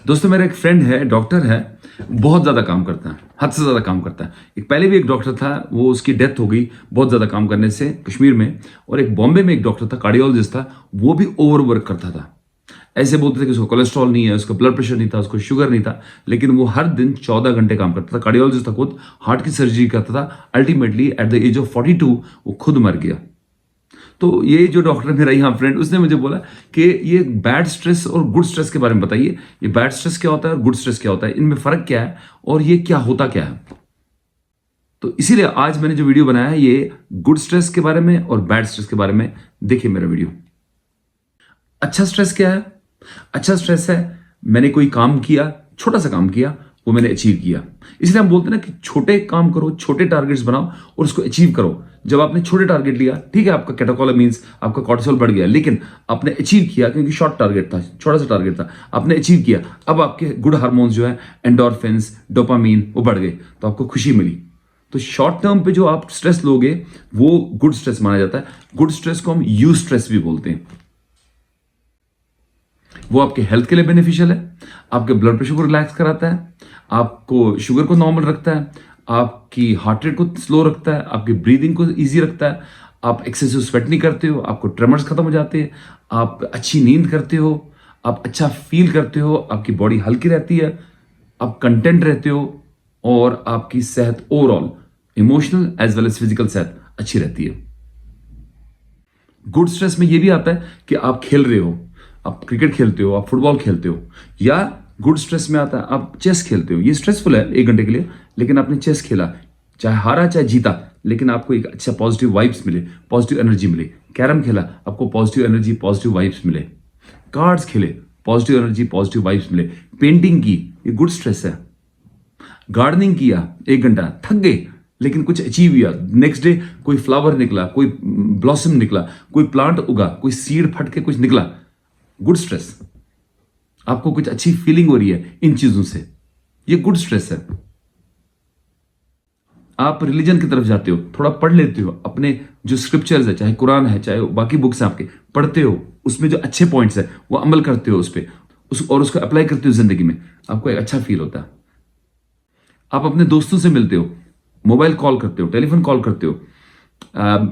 दोस्तों मेरा एक फ्रेंड है, डॉक्टर है, बहुत ज़्यादा काम करता है, हद से ज़्यादा काम करता है। एक पहले भी एक डॉक्टर था, वो उसकी डेथ हो गई बहुत ज़्यादा काम करने से कश्मीर में। और एक बॉम्बे में एक डॉक्टर था, कार्डियोलॉजिस्ट था, वो भी ओवर वर्क करता था। ऐसे बोलते थे कि उसको कोलेस्ट्रॉल नहीं है, उसका ब्लड प्रेशर नहीं था, उसको शुगर नहीं था, लेकिन वो हर दिन 14 घंटे काम करता था। कार्डियोलॉजिस्ट था, खुद हार्ट की सर्जरी करता था। Ultimately at the age of 42 वो खुद मर गया। तो ये जो डॉक्टर मेरा यहाँ फ्रेंड, उसने मुझे बोला कि ये बैड स्ट्रेस और गुड स्ट्रेस के बारे में बताइए, ये बैड स्ट्रेस क्या होता है और गुड स्ट्रेस क्या होता है, इनमें फर्क क्या है और ये क्या होता क्या है। तो इसीलिए आज मैंने जो वीडियो बनाया है ये गुड स्ट्रेस के बारे में और बैड स्ट्रेस के बारे में। देखिए मेरा वीडियो। अच्छा स्ट्रेस क्या है? अच्छा स्ट्रेस है मैंने कोई काम किया, छोटा सा काम किया, वो मैंने अचीव किया। इसलिए हम बोलते हैं ना कि छोटे काम करो, छोटे टारगेट्स बनाओ और उसको अचीव करो। जब आपने छोटे टारगेट लिया, ठीक है, आपका कैटाकोला मींस आपका कॉर्टिसोल बढ़ गया, लेकिन आपने अचीव किया क्योंकि शॉर्ट टारगेट था, छोटा सा टारगेट था, आपने अचीव किया। अब आपके गुड हार्मोन्स जो है, एंडोर्फिन्स, डोपामीन, वो बढ़ गए, तो आपको खुशी मिली। तो शॉर्ट टर्म पे जो आप स्ट्रेस लोगे वो गुड स्ट्रेस माना जाता है। गुड स्ट्रेस को हम यू स्ट्रेस भी बोलते हैं। वो आपके हेल्थ के लिए बेनिफिशियल है, आपके ब्लड प्रेशर को रिलैक्स कराता है, आपको शुगर को नॉर्मल रखता है, आपकी हार्ट रेट को स्लो रखता है, आपकी ब्रीदिंग को इजी रखता है, आप एक्सेसिव स्वेट नहीं करते हो, आपको ट्रेमर्स खत्म हो जाते हैं, आप अच्छी नींद करते हो, आप अच्छा फील करते हो, आपकी बॉडी हल्की रहती है, आप कंटेंट रहते हो और आपकी सेहत overall emotional as well as physical सेहत अच्छी रहती है। गुड स्ट्रेस में यह भी आता है कि आप खेल रहे हो, आप क्रिकेट खेलते हो, आप फुटबॉल खेलते हो, या गुड स्ट्रेस में आता है आप चेस खेलते हो। ये स्ट्रेसफुल है 1 घंटे के लिए, लेकिन आपने चेस खेला, चाहे हारा चाहे जीता, लेकिन आपको एक अच्छा पॉजिटिव वाइब्स मिले, पॉजिटिव एनर्जी मिले। कैरम खेला, आपको पॉजिटिव एनर्जी, पॉजिटिव वाइब्स मिले। कार्ड्स खेले, पॉजिटिव एनर्जी, पॉजिटिव वाइब्स मिले। पेंटिंग की, ये गुड स्ट्रेस है। गार्डनिंग किया 1 घंटा, थक गए लेकिन कुछ अचीव किया, नेक्स्ट डे कोई फ्लावर निकला, कोई ब्लॉसम निकला, कोई प्लांट उगा, कोई सीड फट के कुछ निकला, गुड स्ट्रेस। आपको कुछ अच्छी फीलिंग हो रही है इन चीजों से, ये गुड स्ट्रेस है। आप रिलीजन की तरफ जाते हो, थोड़ा पढ़ लेते हो, अपने जो स्क्रिप्चर्स है, चाहे कुरान है चाहे बाकी बुक्स हैं आपके, पढ़ते हो, उसमें जो अच्छे पॉइंट्स है वो अमल करते हो उस पर, और उसको अप्लाई करते हो जिंदगी में, आपको एक अच्छा फील होता है। आप अपने दोस्तों से मिलते हो, मोबाइल कॉल करते हो, टेलीफोन कॉल करते हो,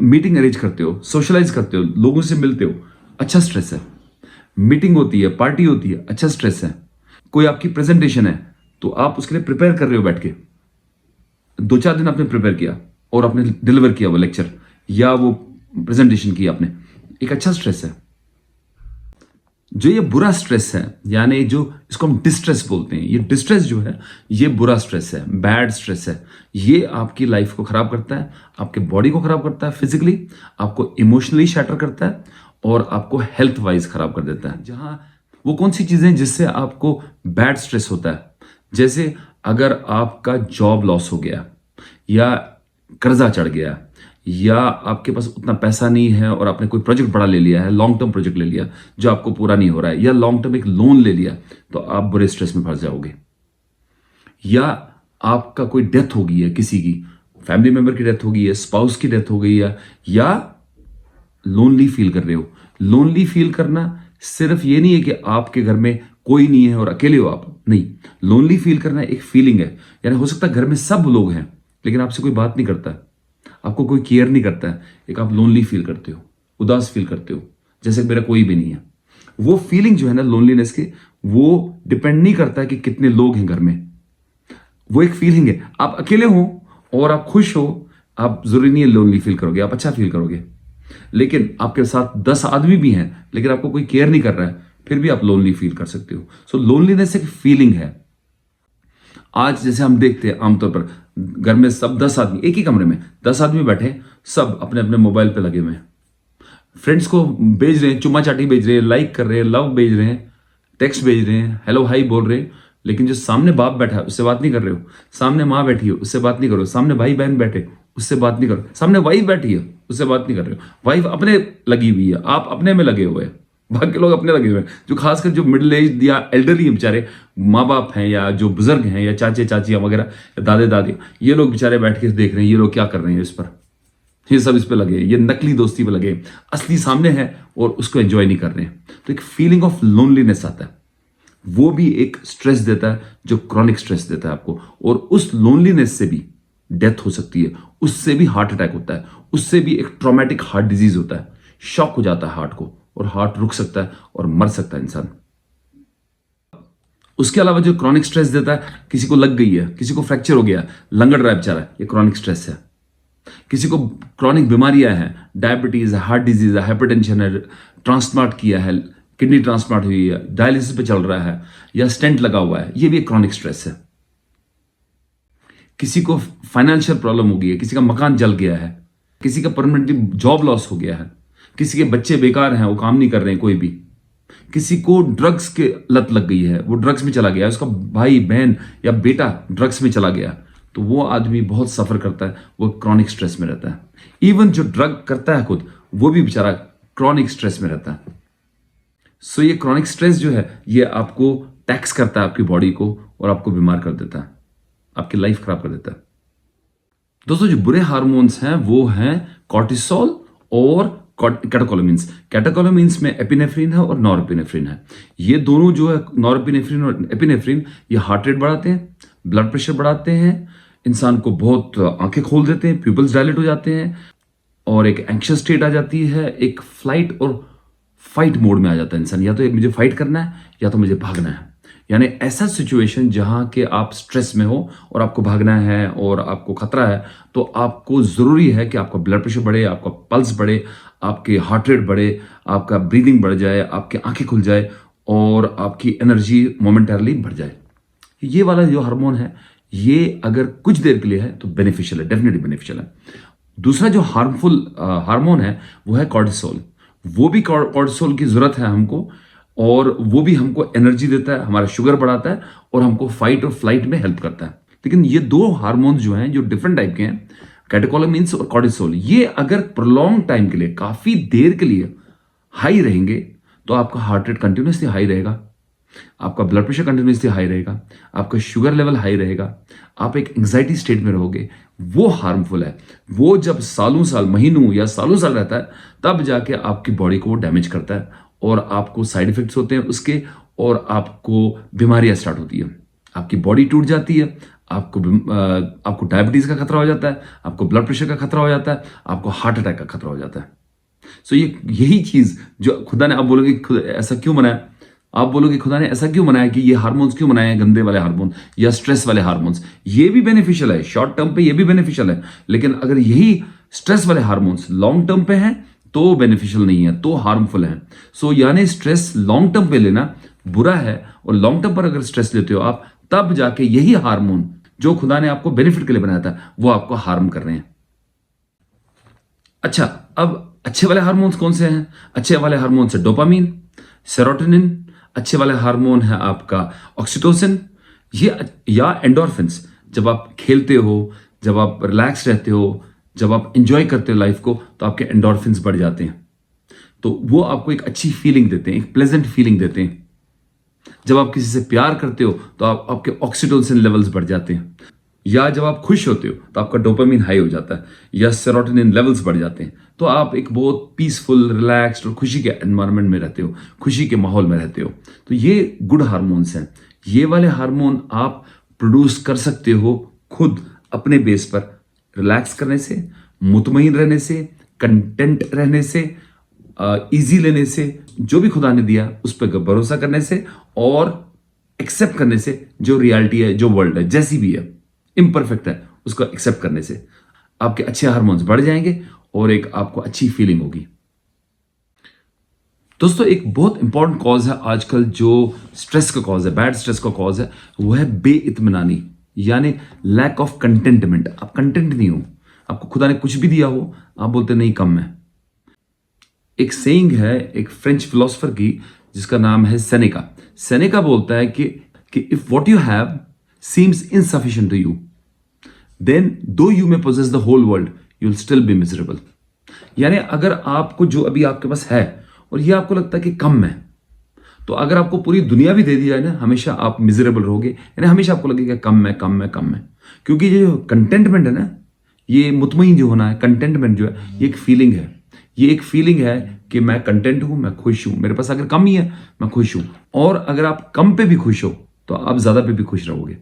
मीटिंग अरेंज करते हो, सोशलाइज करते हो, लोगों से मिलते हो, अच्छा स्ट्रेस है। मीटिंग होती है, पार्टी होती है, अच्छा स्ट्रेस है। कोई आपकी प्रेजेंटेशन है तो आप उसके लिए प्रिपेयर कर रहे हो, बैठ के 2-4 दिन आपने प्रिपेयर किया और आपने डिलीवर किया वो लेक्चर या वो प्रेजेंटेशन की आपने, एक अच्छा स्ट्रेस है। जो ये बुरा स्ट्रेस है, यानी जो इसको हम डिस्ट्रेस बोलते हैं, ये डिस्ट्रेस जो है ये बुरा स्ट्रेस है, बैड स्ट्रेस है। ये आपकी लाइफ को खराब करता है, आपके बॉडी को खराब करता है फिजिकली, आपको इमोशनली शैटर करता है और आपको हेल्थ वाइज खराब कर देता है। जहां वो कौन सी चीजें जिससे आपको बैड स्ट्रेस होता है, जैसे अगर आपका जॉब लॉस हो गया, या कर्जा चढ़ गया, या आपके पास उतना पैसा नहीं है और आपने कोई प्रोजेक्ट बड़ा ले लिया है, लॉन्ग टर्म प्रोजेक्ट ले लिया जो आपको पूरा नहीं हो रहा है, या लॉन्ग टर्म एक लोन ले लिया, तो आप बुरे स्ट्रेस में फंस जाओगे। या आपका कोई डेथ हो गई है, किसी की फैमिली मेंबर की डेथ हो गई है, स्पाउस की डेथ हो गई है, या लोनली फील कर रहे हो। लोनली फील करना सिर्फ ये नहीं है कि आपके घर में कोई नहीं है और अकेले हो आप, नहीं। लोनली फील करना एक फीलिंग है, यानी हो सकता है घर में सब लोग हैं लेकिन आपसे कोई बात नहीं करता है, आपको कोई केयर नहीं करता है, एक आप लोनली फील करते हो, उदास फील करते हो, जैसे मेरा कोई भी नहीं है। वो फीलिंग जो है ना लोनलीनेस की, वो डिपेंड नहीं करता है कि कितने लोग हैं घर में, वो एक फीलिंग है। आप अकेले हो और आप खुश हो, आप जरूरी नहीं है लोनली फील करोगे, आप अच्छा फील करोगे। लेकिन आपके साथ 10 आदमी भी हैं लेकिन आपको कोई केयर नहीं कर रहा है, फिर भी आप लोनली फील कर सकते हो। सो लोनलीनेस एक फीलिंग है। आज जैसे हम देखते हैं आमतौर पर घर में सब 10 आदमी एक ही कमरे में 10 आदमी बैठे, सब अपने अपने मोबाइल पे लगे हुए हैं, फ्रेंड्स को भेज रहे हैं, चुम्मा चाटी भेज रहे हैं, लाइक कर रहे हैं, लव भेज रहे हैं, टेक्स्ट भेज रहे हैं, हेलो हाई बोल रहे हैं, लेकिन जो सामने बाप बैठा है उससे बात नहीं कर रहे हो, सामने माँ बैठी है उससे बात नहीं करो, सामने भाई बहन बैठे उससे बात नहीं करो, सामने वाइफ बैठी है उससे बात नहीं कर रहे हो। वाइफ अपने लगी हुई है, आप अपने में लगे हुए हैं, बाकी लोग अपने लगे हुए हैं। जो खासकर जो मिडिल एज या एल्डरली बेचारे माँ बाप हैं, या जो बुजुर्ग हैं, या चाचे चाचियाँ वगैरह, दादे दादी, ये लोग बेचारे बैठ के देख रहे हैं ये लोग क्या कर रहे हैं इस पर, ये सब इस पे लगे, ये नकली दोस्ती पे लगे, असली सामने है और उसको एंजॉय नहीं कर रहे हैं। तो एक फीलिंग ऑफ लोनलीनेस आता है। वो भी एक स्ट्रेस देता है जो क्रॉनिक स्ट्रेस देता है आपको। और उस लोनलीनेस से भी डेथ हो सकती है, उससे भी हार्ट अटैक होता है, उससे भी एक ट्रॉमेटिक हार्ट डिजीज होता है, शॉक हो जाता है हार्ट को और हार्ट रुक सकता है और मर सकता है इंसान। उसके अलावा जो क्रॉनिक स्ट्रेस देता है, किसी को लग गई है, किसी को फ्रैक्चर हो गया, लंगड़ रहा है बेचारा, ये क्रॉनिक स्ट्रेस है। किसी को क्रॉनिक बीमारियां हैं, डायबिटीज है, हार्ट डिजीज है, हाइपरटेंशन है, ट्रांसप्लांट किया है, किडनी ट्रांसप्लांट हुई है, डायलिसिस पे चल रहा है या स्टेंट लगा हुआ है, ये भी एक क्रॉनिक स्ट्रेस है। किसी को फाइनेंशियल प्रॉब्लम हो गई है, किसी का मकान जल गया है, किसी का परमानेंटली जॉब लॉस हो गया है, किसी के बच्चे बेकार हैं, वो काम नहीं कर रहे हैं कोई भी, किसी को ड्रग्स के लत लग गई है, वो ड्रग्स में चला गया, उसका भाई बहन या बेटा ड्रग्स में चला गया, तो वो आदमी बहुत सफर करता है, वो क्रॉनिक स्ट्रेस में रहता है। इवन जो ड्रग करता है खुद, वो भी बेचारा क्रॉनिक स्ट्रेस में रहता है। सो ये क्रॉनिक स्ट्रेस जो है, ये आपको टैक्स करता है आपकी बॉडी को और आपको बीमार कर देता है, आपकी लाइफ खराब कर देता है। दोस्तों, जो बुरे हार्मोन्स हैं वो हैं कॉर्टिसोल और कैटेकोलामिन्स। कैटेकोलामिन्स में एपिनेफ्रिन है और नॉरएपिनेफ्रिन है। ये दोनों जो है, नॉरएपिनेफ्रिन और एपिनेफ्रिन, ये हार्ट रेट बढ़ाते हैं, ब्लड प्रेशर बढ़ाते हैं, इंसान को बहुत आंखें खोल देते हैं, प्यूपल्स डायलेट हो जाते हैं और एक एंग्शियस स्टेट आ जाती है, एक फ्लाइट और फाइट मोड में आ जाता है इंसान, या तो मुझे फाइट करना है या तो मुझे भागना है। यानी ऐसा सिचुएशन जहां के आप स्ट्रेस में हो और आपको भागना है और आपको खतरा है, तो आपको जरूरी है कि आपका ब्लड प्रेशर बढ़े, आपका पल्स बढ़े, आपके हार्ट रेट बढ़े, आपका ब्रीदिंग बढ़ जाए, आपकी आंखें खुल जाए और आपकी एनर्जी मोमेंटरली बढ़ जाए। ये वाला जो हार्मोन है, ये अगर कुछ देर के लिए है तो बेनिफिशियल है, डेफिनेटली बेनिफिशियल है। दूसरा जो हार्मफुल हार्मोन है वो है कॉर्टिसोल। वो भी कॉर्टिसोल की जरूरत है हमको, और वो भी हमको एनर्जी देता है, हमारा शुगर बढ़ाता है और हमको फाइट और फ्लाइट में हेल्प करता है। लेकिन ये दो हार्मोन्स जो हैं, जो डिफरेंट टाइप के हैं, कैटेकोलामिन्स और कॉर्टिसोल, ये अगर प्रोलॉन्ग टाइम के लिए, काफी देर के लिए हाई रहेंगे, तो आपका हार्ट रेट कंटिन्यूसली हाई रहेगा, आपका ब्लड प्रेशर कंटिन्यूसली हाई रहेगा, आपका शुगर लेवल हाई रहेगा, आप एक एंग्जाइटी स्टेट में रहोगे। वो हार्मफुल है। वो जब सालों साल, महीनों या सालों साल रहता है, तब जाके आपकी बॉडी को वो डैमेज करता है और आपको साइड इफेक्ट्स होते हैं उसके, और आपको बीमारियां स्टार्ट होती है, आपकी बॉडी टूट जाती है, आपको डायबिटीज का खतरा हो जाता है, आपको ब्लड प्रेशर का खतरा हो जाता है, आपको हार्ट अटैक का खतरा हो जाता है। सो यही चीज जो खुदा ने, आप बोलोगे ऐसा क्यों बनाया, आप बोलोगे खुदा ने ऐसा क्यों बनाया कि ये हार्मोन्स क्यों बनाए हैं, गंदे वाले हार्मोन या स्ट्रेस वाले हार्मोन्स। ये भी बेनिफिशियल है, शॉर्ट टर्म पे ये भी बेनिफिशियल है, लेकिन अगर यही स्ट्रेस वाले हार्मोन्स लॉन्ग टर्म पे हैं तो बेनिफिशियल नहीं है, तो हार्मफुल है। सो यानी स्ट्रेस लॉन्ग टर्म पे लेना बुरा है, और लॉन्ग टर्म पर अगर स्ट्रेस लेते हो आप, तब जाके यही हार्मोन जो खुदा ने आपको बेनिफिट के लिए बनाया था, वो आपको हार्म कर रहे हैं। अच्छा, अब अच्छे वाले हार्मोन्स कौन से हैं? अच्छे वाले हार्मोन्स है डोपामीन, सेरोटोनिन, अच्छे वाले हार्मोन है आपका ऑक्सीटोसिन, ये या एंडोर्फिन्स। जब आप खेलते हो, जब आप रिलैक्स रहते हो, जब आप एंजॉय करते हो लाइफ को, तो आपके एंडोर्फिन्स बढ़ जाते हैं, तो वो आपको एक अच्छी फीलिंग देते हैं, एक प्लेजेंट फीलिंग देते हैं। जब आप किसी से प्यार करते हो तो आपके ऑक्सीटोसिन लेवल्स बढ़ जाते हैं, या जब आप खुश होते हो तो आपका डोपामिन हाई हो जाता है, या सेरोटोनिन लेवल्स बढ़ जाते हैं, तो आप एक बहुत पीसफुल, रिलैक्स्ड और खुशी के एनवायरनमेंट में रहते हो, खुशी के माहौल में रहते हो। तो ये गुड हार्मोन्स हैं। ये वाले हार्मोन आप प्रोड्यूस कर सकते हो खुद अपने बेस पर, रिलैक्स करने से, मुतमईन रहने से, कंटेंट रहने से, इजी लेने से, जो भी खुदा ने दिया उस पर भरोसा करने से, और एक्सेप्ट करने से जो रियलिटी है, जो वर्ल्ड है, जैसी भी है, इम्परफेक्ट है, उसको एक्सेप्ट करने से आपके अच्छे हार्मोन्स बढ़ जाएंगे और एक आपको अच्छी फीलिंग होगी। दोस्तों, एक बहुत इंपॉर्टेंट कॉज है आजकल, जो स्ट्रेस का कॉज है, बैड स्ट्रेस का कॉज है, वो है बेइत्मीनानी, यानी लैक ऑफ कंटेंटमेंट। आप कंटेंट नहीं हो, आपको खुदा ने कुछ भी दिया हो, आप बोलते नहीं कम है। एक सेइंग है एक फ्रेंच फिलोसोफर की, जिसका नाम है सेनेका। सेनेका बोलता है कि if what you have seems insufficient to you, then though you may possess the whole world, you will still be miserable. यानी अगर आपको जो अभी आपके पास है और ये आपको लगता है कि कम है, तो अगर आपको पूरी दुनिया भी दे दी जाए ना, हमेशा आप मिजरेबल रहोगे, यानी हमेशा आपको लगेगा कम है, कम है, कम है। क्योंकि ये जो कंटेंटमेंट है ना, ये मुतमईन जो होना है, कंटेंटमेंट जो है, ये एक फीलिंग है। ये एक फीलिंग है कि मैं कंटेंट हूं, मैं खुश हूं, मेरे पास अगर कम ही है मैं खुश हूं। और अगर आप कम पे भी खुश हो तो आप ज्यादा पे भी खुश रहोगे।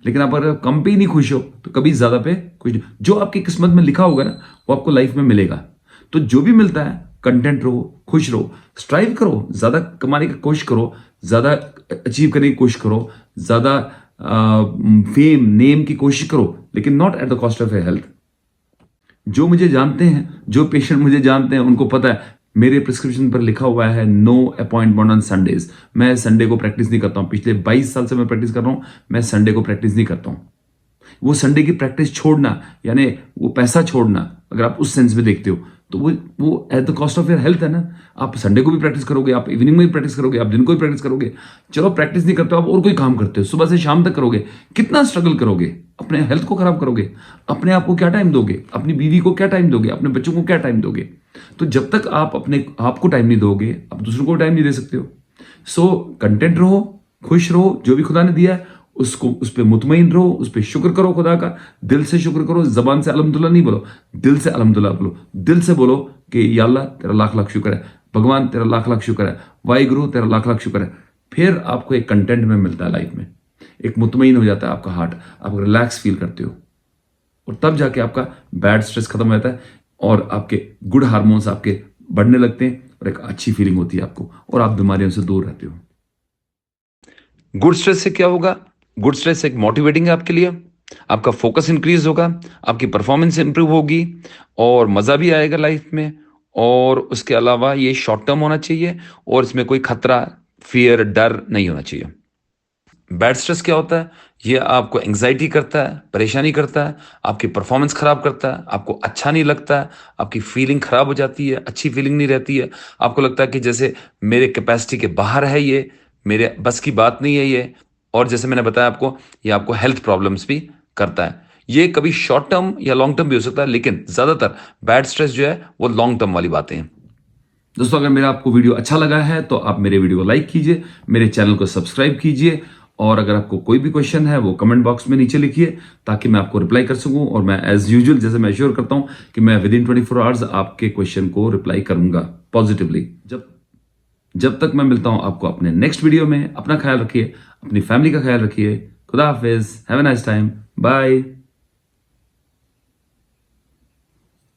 लेकिन आप अगर कम पे ही नहीं खुश हो तो कभी ज्यादा पे खुश नहीं। जो आपकी किस्मत में लिखा होगा ना वो आपको लाइफ में मिलेगा। तो जो भी मिलता है कंटेंट रहो, खुश रहो, स्ट्राइव करो, ज्यादा कमाने की कोशिश करो, ज्यादा अचीव करने की कोशिश करो, ज्यादा फेम नेम की कोशिश करो, लेकिन not at the cost of your health. जो मुझे जानते हैं, जो पेशेंट मुझे जानते हैं, उनको पता है मेरे प्रिस्क्रिप्शन पर लिखा हुआ है नो अपॉइंटमेंट ऑन संडेज। मैं संडे को प्रैक्टिस नहीं करता हूं। पिछले 22 साल से मैं प्रैक्टिस कर रहा हूं, मैं संडे को प्रैक्टिस नहीं करता हूं। वो संडे की प्रैक्टिस छोड़ना यानी वो पैसा छोड़ना, अगर आप उस सेंस में देखते हो तो वो at the cost of your health है ना। आप संडे को भी प्रैक्टिस करोगे, आप इवनिंग में भी प्रैक्टिस करोगे, आप दिन को भी प्रैक्टिस करोगे। चलो प्रैक्टिस नहीं करते हो, आप और कोई काम करते हो, सुबह से शाम तक करोगे, कितना स्ट्रगल करोगे, अपने हेल्थ को खराब करोगे, अपने आप को क्या टाइम दोगे, अपनी बीवी को क्या टाइम दोगे, अपने बच्चों को क्या टाइम दोगे। तो जब तक आप अपने आप को टाइम नहीं दोगे, आप दूसरों को टाइम नहीं दे सकते हो। सो कंटेंट रहो, खुश रहो, जो भी खुदा ने दिया है उसको, उस पर मुतमईन रहो, उस पर शुक्र करो खुदा का, दिल से शुक्र करो। जबान से अल्हम्दुलिल्लाह नहीं बोलो, दिल से अल्हम्दुलिल्लाह बोलो। दिल से बोलो कि या अल्लाह तेरा लाख लाख शुक्र है, भगवान तेरा लाख लाख शुक्र है, वाहिगुरु तेरा लाख लाख शुक्र है। फिर आपको एक कंटेंट में मिलता है लाइफ में, एक मुतमईन हो जाता है आपका हार्ट, आप रिलैक्स फील करते हो, और तब जाके आपका बैड स्ट्रेस खत्म हो जाता है और आपके गुड हार्मोन्स आपके बढ़ने लगते हैं और एक अच्छी फीलिंग होती है आपको, और आप बीमारियों से दूर रहते हो। गुड स्ट्रेस से क्या होगा? गुड स्ट्रेस एक मोटिवेटिंग है आपके लिए, आपका फोकस इंक्रीज होगा, आपकी परफॉर्मेंस इंप्रूव होगी और मजा भी आएगा लाइफ में। और उसके अलावा ये शॉर्ट टर्म होना चाहिए और इसमें कोई खतरा, फियर, डर नहीं होना चाहिए। बैड स्ट्रेस क्या होता है? ये आपको एंग्जाइटी करता है, परेशानी करता है, आपकी परफॉर्मेंस खराब करता है, आपको अच्छा नहीं लगता है, आपकी फीलिंग खराब हो जाती है, अच्छी फीलिंग नहीं रहती है। आपको लगता है कि जैसे मेरे कैपेसिटी के बाहर है, ये मेरे बस की बात नहीं है ये। और जैसे मैंने बताया आपको, ये आपको हेल्थ प्रॉब्लम्स भी करता है। ये कभी शॉर्ट टर्म या लॉन्ग टर्म भी हो सकता है, लेकिन ज्यादातर बैड स्ट्रेस जो है वो लॉन्ग टर्म वाली बातें हैं। दोस्तों, अगर मेरा आपको वीडियो अच्छा लगा है तो आप मेरे वीडियो को लाइक कीजिए, मेरे चैनल को सब्सक्राइब कीजिए, और अगर आपको कोई भी क्वेश्चन है वो कमेंट बॉक्स में नीचे लिखिए ताकि मैं आपको रिप्लाई कर सकूं। और मैं एज यूजुअल जैसे मैं श्योर करता हूं कि मैं विद इन 24 आवर्स आपके क्वेश्चन को रिप्लाई करूंगा पॉजिटिवली। जब तक मैं मिलता हूं आपको अपने नेक्स्ट वीडियो में, अपना ख्याल रखिए, अपनी फैमिली का ख्याल रखिए। खुदा हाफिज, have a nice time, bye.